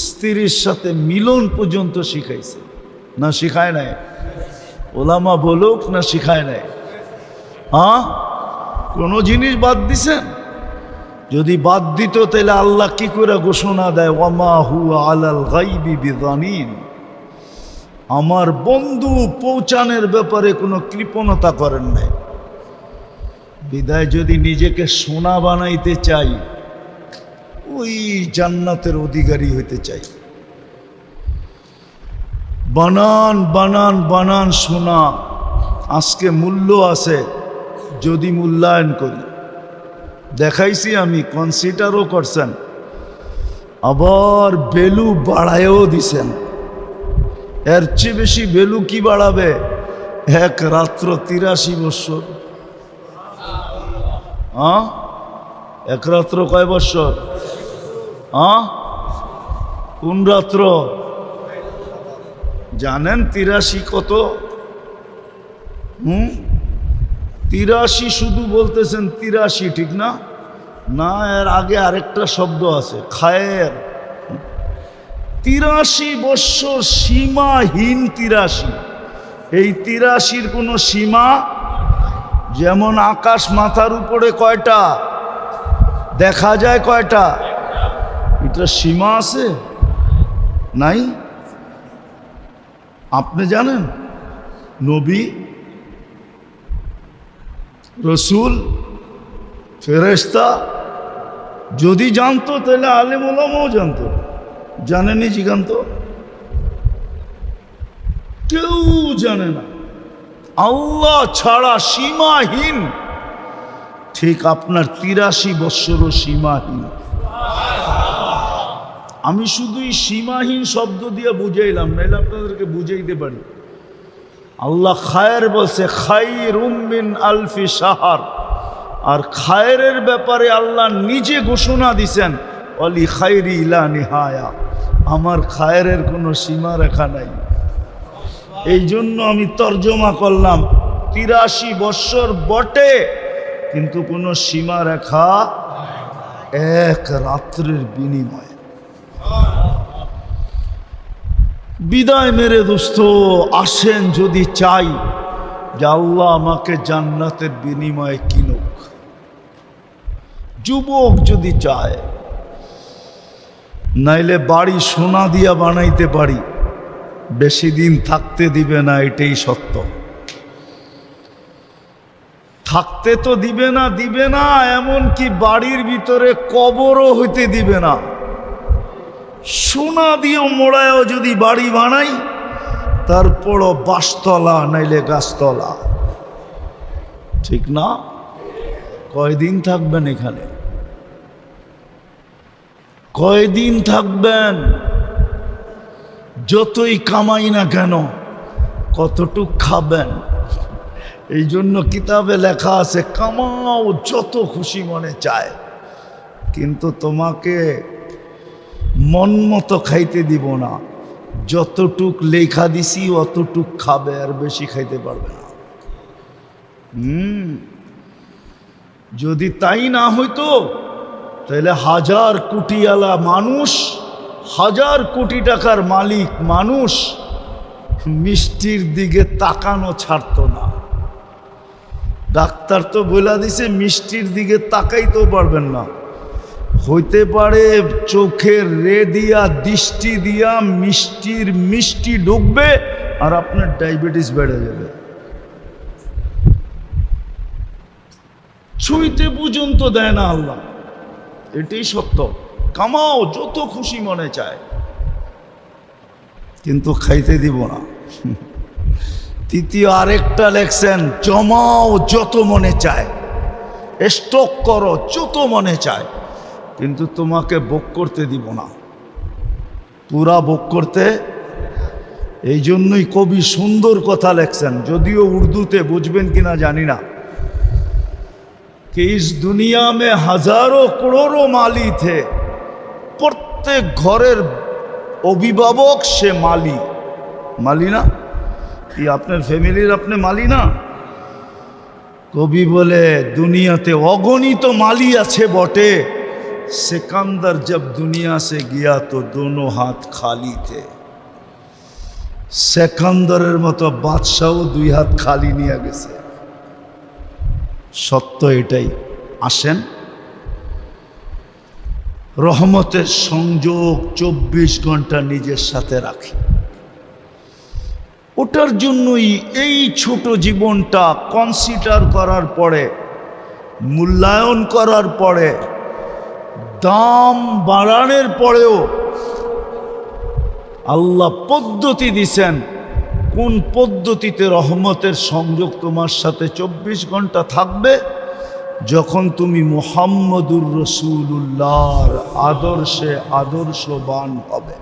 স্ত্রীর সাথে মিলন পর্যন্ত শিখাইছে না শিখায় নাই? ওলামা বলুক না শিখায় নাই? হ্যাঁ, কোনো জিনিস বাদ দিছেন? যদি বাদ দিত তাহলে আল্লাহ কি করে ঘোষণা দেয়, ওয়ামা হুয়া আলাল গাইবি বিযানিন, আমার বন্ধু পৌঁছানোর ব্যাপারে কোনো কৃপণতা করেন নাই। বিদায় যদি নিজেকে সোনা বানাইতে চাই, ওই জান্নাতের অধিকারী হইতে চাই। বানান বানান বানান সোনা, আজকে মূল্য আছে যদি মূল্যায়ন করি। দেখাইছি আমি, কনসিডারও করছেন, আবার ভ্যালু বাড়ায়ও দিছেন। এর চেয়ে বেশি ভ্যালু কি বাড়াবে? এক রাত্র 83 বৎসর। হ্যাঁ, এক রাত্র কয় বৎসর? হ্যাঁ, কোন রাত্র জানেন? 83 কত? 83 শুধু বলতেছেন 83, ঠিক না? না, এর আগে আরেকটা শব্দ আছে, খায়ের। 83 বৎসর সীমাহীন 83। এই 83-র কোনো সীমা? যেমন আকাশ মাথার উপরে কয়টা দেখা যায়, কয়টা? এটা সীমা আছে নাই? আপনি জানেন? নবী, রসুল, ফেরেশতা যদি জানতো তাহলে আলেম ওলামাও জানতো। জানেনি? জিগান্ত কেউ জানে না, আল্লাহ ছাড়া সীমাহীন। ঠিক আপনার 83 বৎসরও সীমাহীন। আমি শুধুই সীমাহীন শব্দ দিয়ে বুঝাইলাম, নাইলে আপনাদেরকে বুঝাইতে পারি। আল্লাহ খায়ের বলছে, খায়রুম মিন আলফি শাহর। আর খায়েরের ব্যাপারে আল্লাহ নিজে ঘোষণা দিছেন, অলি খায়রি লা নিহায়া, আমার খায়েরের কোনো সীমা রেখা নাই। এই জন্য আমি তর্জমা করলাম, 83 বৎসর বটে কিন্তু কোনো সীমা রেখা, এক রাত্রের বিনিময়ে। বিদায় মেরে দোস্ত, আসেন যদি চাই যে আল্লাহ আমাকে জান্নাতের বিনিময়ে কিনুক। যুবক যদি চায়, নাইলে বাড়ি সোনা দিয়া বানাইতে পারি, বেশি দিন থাকতে দিবে না, এটাই সত্য। থাকতে তো দিবে না, এমনকি বাড়ির ভিতরে কবরও হইতে দিবে না। সোনা দিয়েও মোড়ায়ও যদি বাড়ি বানাই, তারপরও বাসতলা নাইলে গাছতলা, ঠিক না? কয়দিন থাকবেন এখানে? কয়দিন থাকবেন? যতই কামাই না কেন, কতটুক খাবেন? এই জন্য কিতাবে লেখা আছে, কামাও যত খুশি মনে চায়, কিন্তু তোমাকে মন মতো খাইতে দিব না। যতটুক লেখা দিছি অতটুক খাবে, আর বেশি খাইতে পারবে না। যদি তাই না হইতো তাহলে 1000 কোটিওয়ালা মানুষ, 1000 কোটি টাকার মালিক মানুষ মিষ্টির দিকে তাকানো ছাড়তো না। ডাক্তার তো বলে দিছে মিষ্টির দিকে তাকাইতেও পারবেন না। হইতে পারে চোখের রে দিয়া, দৃষ্টি দিয়া মিষ্টি ঢুকবে আর আপনার ডায়াবেটিস বেড়ে যাবে। ছুঁইতে পর্যন্ত দেয় না আল্লাহ, এটাই সত্য। কামাও যত খুশি মনে চায়, কিন্তু খাইতে দিব না। তৃতীয় আরেকটা লেখছেন, জমাও যত মনে চায়, স্টক করো যত মনে চায়, কিন্তু তোমাকে ভোগ করতে দিব না, পুরা ভোগ করতে। এই জন্যই কবি সুন্দর কথা লেখছেন, যদিও উর্দুতে বুঝবেন কিনা জানি না, कि इस दुनिया में हजारों करोड़ों माली थे, प्रत्येक घरेर अभिभावक से माली ना, कि अपने फैमिलिर अपने माली ना। कवि बोले दुनियाते अगणित माली आछे बटे, सिकंदर जब दुनिया से गया तो दोनों हाथ खाली थे। সেকান্দরের মতো বাদশাও দুই হাত খালি নিয়ে গেছে। সত্য এটাই। আসেন, রহমতের সংযোগ 24 ঘন্টা নিজের সাথে রাখি। ওটার জন্যই এই ছোট জীবনটা কনসিডার করার পরে, মূল্যায়ন করার পরে, দাম বাড়ানোর পরেও আল্লাহ পদ্ধতি দিছেন, কোন পদ্ধতিতে রহমতের সংযোগ তোমার সাথে 24 ঘন্টা থাকবে, যখন তুমি মুহাম্মদুর রাসূলুল্লাহর আদর্শে আদর্শবান হবে।